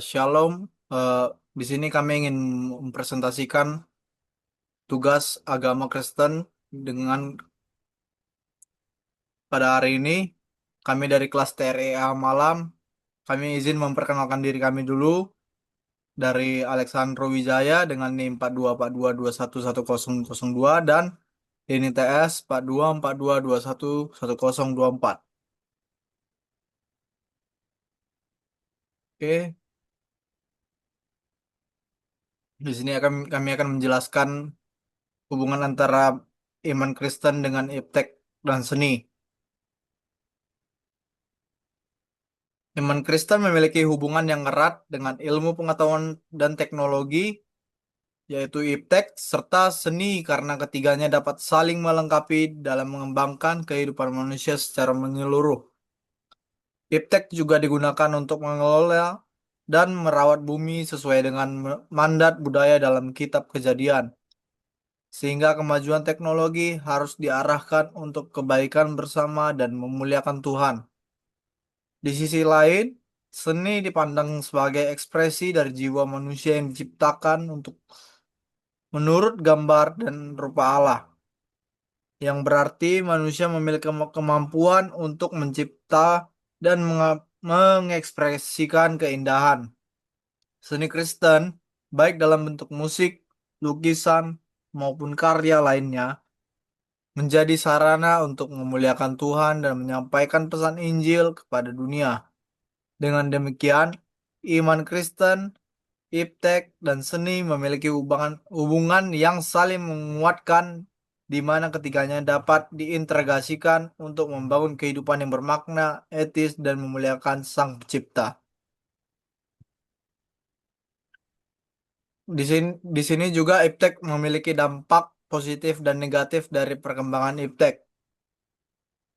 Shalom. Eh, di sini kami ingin mempresentasikan tugas agama Kristen dengan pada hari ini kami dari kelas TREA Malam. Kami izin memperkenalkan diri kami dulu dari Alexandro Wijaya dengan NIM 4242211002 dan ini TS 4242211024. Oke, di sini kami akan menjelaskan hubungan antara iman Kristen dengan iptek dan seni. Iman Kristen memiliki hubungan yang erat dengan ilmu pengetahuan dan teknologi, yaitu iptek, serta seni karena ketiganya dapat saling melengkapi dalam mengembangkan kehidupan manusia secara menyeluruh. Iptek juga digunakan untuk mengelola dan merawat bumi sesuai dengan mandat budaya dalam Kitab Kejadian, sehingga kemajuan teknologi harus diarahkan untuk kebaikan bersama dan memuliakan Tuhan. Di sisi lain, seni dipandang sebagai ekspresi dari jiwa manusia yang diciptakan untuk menurut gambar dan rupa Allah, yang berarti manusia memiliki kemampuan untuk mencipta dan mengekspresikan keindahan. Seni Kristen, baik dalam bentuk musik, lukisan, maupun karya lainnya, menjadi sarana untuk memuliakan Tuhan dan menyampaikan pesan Injil kepada dunia. Dengan demikian, iman Kristen, iptek, dan seni memiliki hubungan yang saling menguatkan di mana ketiganya dapat diintegrasikan untuk membangun kehidupan yang bermakna, etis, dan memuliakan Sang Pencipta. Di sini juga iptek memiliki dampak positif dan negatif dari perkembangan iptek.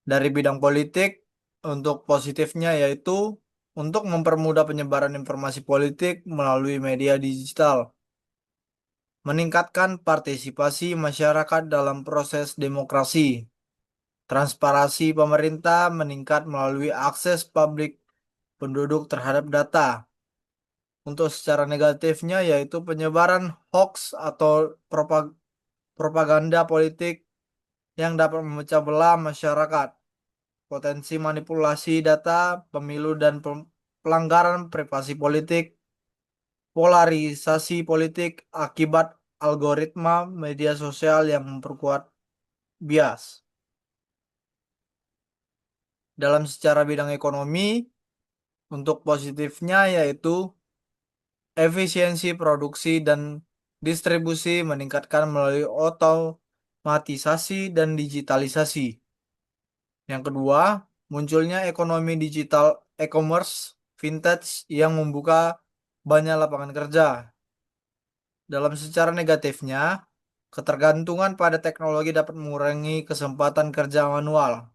Dari bidang politik, untuk positifnya yaitu untuk mempermudah penyebaran informasi politik melalui media digital, meningkatkan partisipasi masyarakat dalam proses demokrasi, transparansi pemerintah meningkat melalui akses publik penduduk terhadap data. Untuk secara negatifnya yaitu penyebaran hoax atau propaganda politik yang dapat memecah belah masyarakat, potensi manipulasi data pemilu dan pelanggaran privasi politik, polarisasi politik akibat algoritma media sosial yang memperkuat bias. Dalam secara bidang ekonomi, untuk positifnya yaitu efisiensi produksi dan distribusi meningkatkan melalui otomatisasi dan digitalisasi. Yang kedua, munculnya ekonomi digital e-commerce vintage yang membuka banyak lapangan kerja. Dalam secara negatifnya, ketergantungan pada teknologi dapat mengurangi kesempatan kerja manual.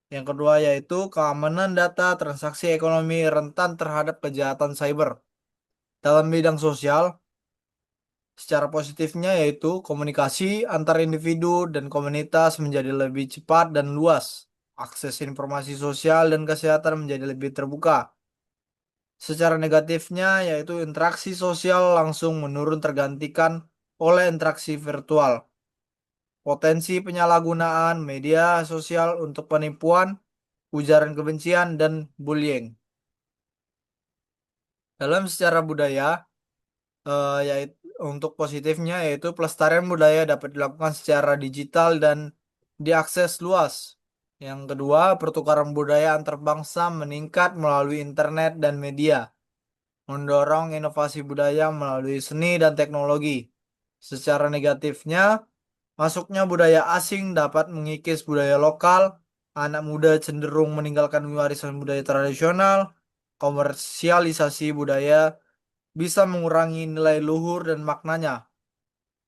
Yang kedua yaitu keamanan data transaksi ekonomi rentan terhadap kejahatan cyber. Dalam bidang sosial, secara positifnya yaitu komunikasi antar individu dan komunitas menjadi lebih cepat dan luas. Akses informasi sosial dan kesehatan menjadi lebih terbuka. Secara negatifnya yaitu interaksi sosial langsung menurun tergantikan oleh interaksi virtual. Potensi penyalahgunaan media sosial untuk penipuan, ujaran kebencian, dan bullying. Dalam secara budaya, yaitu untuk positifnya yaitu pelestarian budaya dapat dilakukan secara digital dan diakses luas. Yang kedua, pertukaran budaya antar bangsa meningkat melalui internet dan media, mendorong inovasi budaya melalui seni dan teknologi. Secara negatifnya, masuknya budaya asing dapat mengikis budaya lokal, anak muda cenderung meninggalkan warisan budaya tradisional, komersialisasi budaya bisa mengurangi nilai luhur dan maknanya.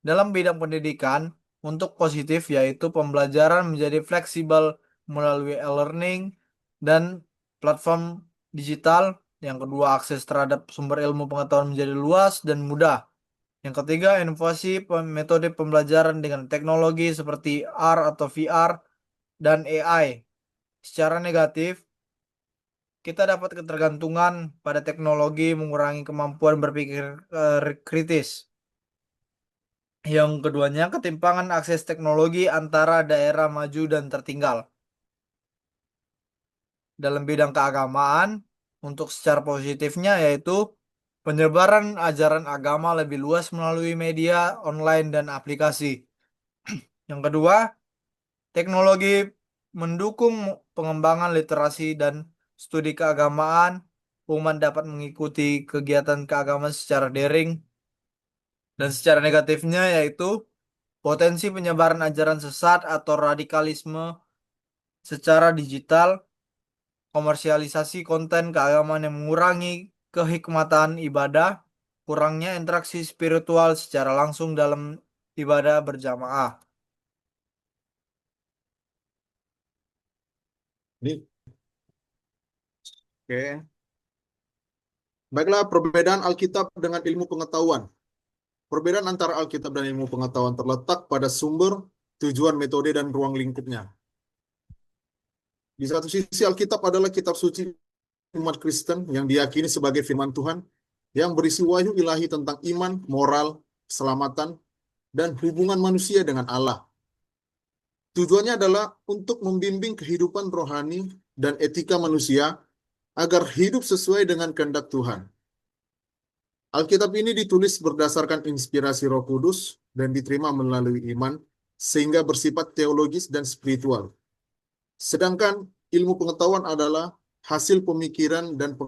Dalam bidang pendidikan, untuk positif yaitu pembelajaran menjadi fleksibel melalui e-learning dan platform digital. Yang kedua, akses terhadap sumber ilmu pengetahuan menjadi luas dan mudah. Yang ketiga, inovasi metode pembelajaran dengan teknologi seperti R atau VR dan AI. Secara negatif, kita dapat ketergantungan pada teknologi mengurangi kemampuan berpikir kritis. Yang keduanya, ketimpangan akses teknologi antara daerah maju dan tertinggal. Dalam bidang keagamaan, untuk secara positifnya yaitu penyebaran ajaran agama lebih luas melalui media online dan aplikasi. Yang kedua, teknologi mendukung pengembangan literasi dan studi keagamaan. Umat dapat mengikuti kegiatan keagamaan secara daring, dan secara negatifnya yaitu potensi penyebaran ajaran sesat atau radikalisme secara digital, komersialisasi konten keagamaan yang mengurangi kehikmatan ibadah, kurangnya interaksi spiritual secara langsung dalam ibadah berjamaah. Ini, oke. Baiklah, perbedaan Alkitab dengan ilmu pengetahuan. Perbedaan antara Alkitab dan ilmu pengetahuan terletak pada sumber, tujuan, metode, dan ruang lingkupnya. Di satu sisi, Alkitab adalah kitab suci umat Kristen yang diyakini sebagai firman Tuhan yang berisi wahyu ilahi tentang iman, moral, keselamatan, dan hubungan manusia dengan Allah. Tujuannya adalah untuk membimbing kehidupan rohani dan etika manusia agar hidup sesuai dengan kehendak Tuhan. Alkitab ini ditulis berdasarkan inspirasi Roh Kudus dan diterima melalui iman, sehingga bersifat teologis dan spiritual. Sedangkan ilmu pengetahuan adalah hasil pemikiran dan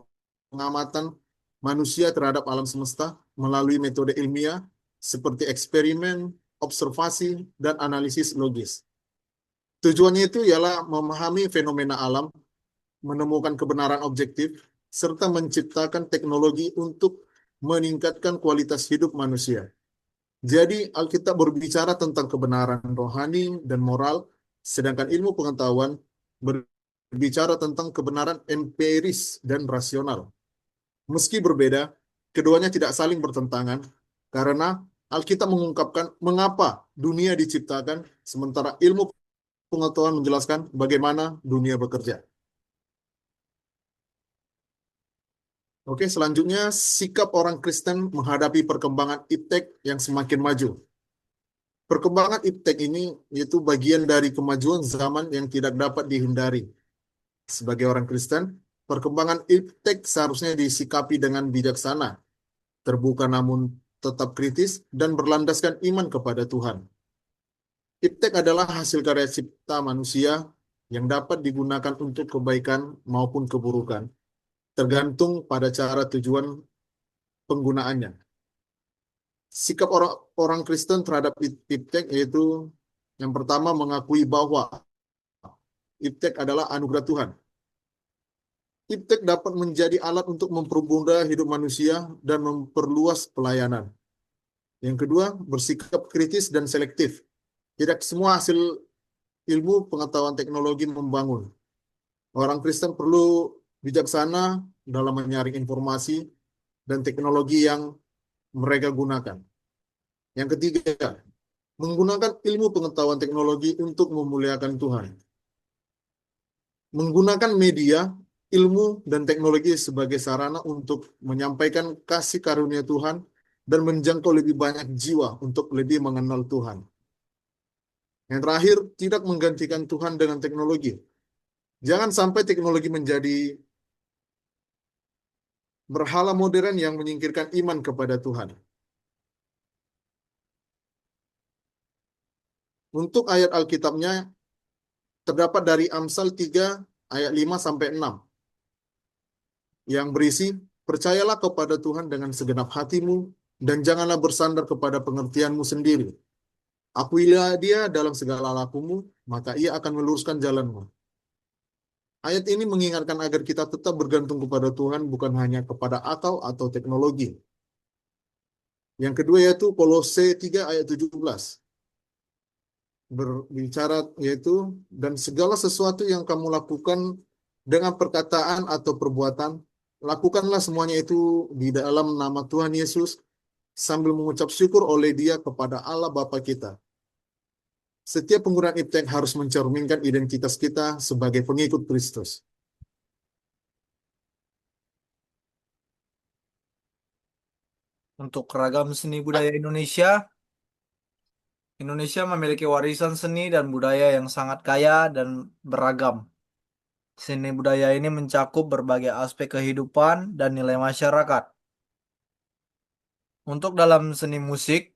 pengamatan manusia terhadap alam semesta melalui metode ilmiah seperti eksperimen, observasi, dan analisis logis. Tujuannya itu ialah memahami fenomena alam, menemukan kebenaran objektif, serta menciptakan teknologi untuk meningkatkan kualitas hidup manusia. Jadi, Alkitab berbicara tentang kebenaran rohani dan moral, sedangkan ilmu pengetahuan berbicara tentang kebenaran empiris dan rasional. Meski berbeda, keduanya tidak saling bertentangan, karena Alkitab mengungkapkan mengapa dunia diciptakan, sementara ilmu pengetahuan menjelaskan bagaimana dunia bekerja. Oke, selanjutnya sikap orang Kristen menghadapi perkembangan iptek yang semakin maju. Perkembangan iptek ini yaitu bagian dari kemajuan zaman yang tidak dapat dihindari. Sebagai orang Kristen, perkembangan iptek seharusnya disikapi dengan bijaksana, terbuka namun tetap kritis, dan berlandaskan iman kepada Tuhan. Iptek adalah hasil karya cipta manusia yang dapat digunakan untuk kebaikan maupun keburukan, tergantung pada cara tujuan penggunaannya. Sikap orang Kristen terhadap iptek yaitu yang pertama mengakui bahwa iptek adalah anugerah Tuhan. Iptek dapat menjadi alat untuk mempermudah hidup manusia dan memperluas pelayanan. Yang kedua, bersikap kritis dan selektif. Tidak semua hasil ilmu pengetahuan teknologi membangun. Orang Kristen perlu bijaksana dalam menyaring informasi dan teknologi yang mereka gunakan. Yang ketiga, menggunakan ilmu pengetahuan teknologi untuk memuliakan Tuhan. Menggunakan media, ilmu, dan teknologi sebagai sarana untuk menyampaikan kasih karunia Tuhan dan menjangkau lebih banyak jiwa untuk lebih mengenal Tuhan. Yang terakhir, tidak menggantikan Tuhan dengan teknologi. Jangan sampai teknologi menjadi berhala modern yang menyingkirkan iman kepada Tuhan. Untuk ayat Alkitabnya terdapat dari Amsal 3 ayat 5 sampai 6 yang berisi, percayalah kepada Tuhan dengan segenap hatimu dan janganlah bersandar kepada pengertianmu sendiri. Akuilah Dia dalam segala lakumu, maka Ia akan meluruskan jalanmu. Ayat ini mengingatkan agar kita tetap bergantung kepada Tuhan, bukan hanya kepada akal atau teknologi. Yang kedua yaitu Kolose 3 ayat 17. Berbicara yaitu, dan segala sesuatu yang kamu lakukan dengan perkataan atau perbuatan, lakukanlah semuanya itu di dalam nama Tuhan Yesus, sambil mengucap syukur oleh Dia kepada Allah Bapa kita. Setiap penggunaan iptek harus mencerminkan identitas kita sebagai pengikut Kristus. Untuk ragam seni budaya Indonesia, Indonesia memiliki warisan seni dan budaya yang sangat kaya dan beragam. Seni budaya ini mencakup berbagai aspek kehidupan dan nilai masyarakat. Untuk dalam seni musik,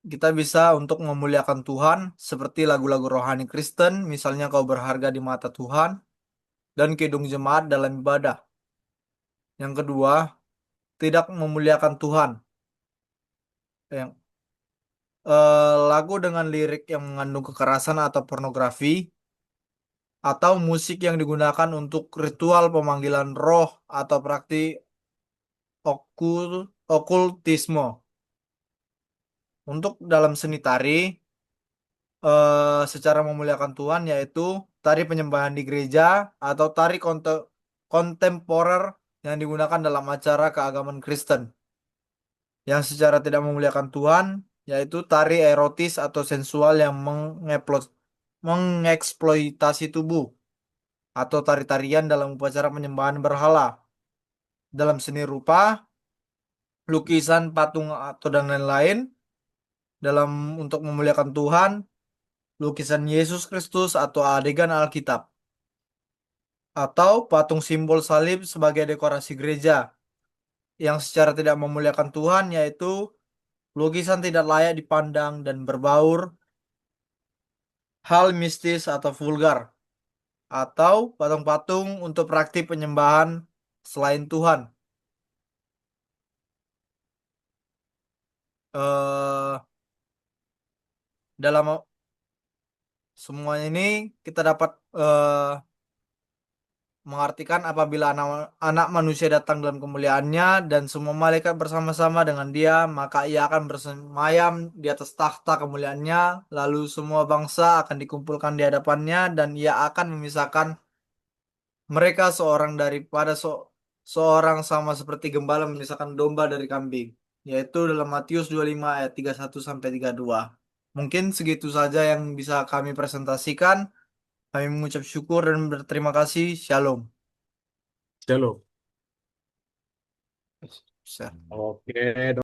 kita bisa untuk memuliakan Tuhan, seperti lagu-lagu rohani Kristen, misalnya Kau Berharga di Mata Tuhan, dan Kidung Jemaat dalam ibadah. Yang kedua, tidak memuliakan Tuhan. Yang lagu dengan lirik yang mengandung kekerasan atau pornografi, atau musik yang digunakan untuk ritual pemanggilan roh atau praktik okultisme. Untuk dalam seni tari, secara memuliakan Tuhan yaitu tari penyembahan di gereja atau tari kontemporer yang digunakan dalam acara keagamaan Kristen. Yang secara tidak memuliakan Tuhan yaitu tari erotis atau sensual yang mengeksploitasi tubuh atau tari-tarian dalam upacara penyembahan berhala. Dalam seni rupa, lukisan, patung atau dan lain-lain dalam untuk memuliakan Tuhan, lukisan Yesus Kristus atau adegan Alkitab, atau patung simbol salib sebagai dekorasi gereja yang secara tidak memuliakan Tuhan yaitu lukisan tidak layak dipandang dan berbaur, hal mistis atau vulgar, atau patung-patung untuk praktik penyembahan selain Tuhan. eh Dalam semua ini kita dapat mengartikan apabila anak manusia datang dalam kemuliaannya dan semua malaikat bersama-sama dengan dia, maka ia akan bersemayam di atas takhta kemuliaannya, lalu semua bangsa akan dikumpulkan di hadapannya dan ia akan memisahkan mereka seorang daripada seorang sama seperti gembala memisahkan domba dari kambing, yaitu dalam Matius 25 ayat 31 sampai 32. Mungkin segitu saja yang bisa kami presentasikan. Kami mengucap syukur dan berterima kasih. Shalom. Shalom. Bisa. Oke,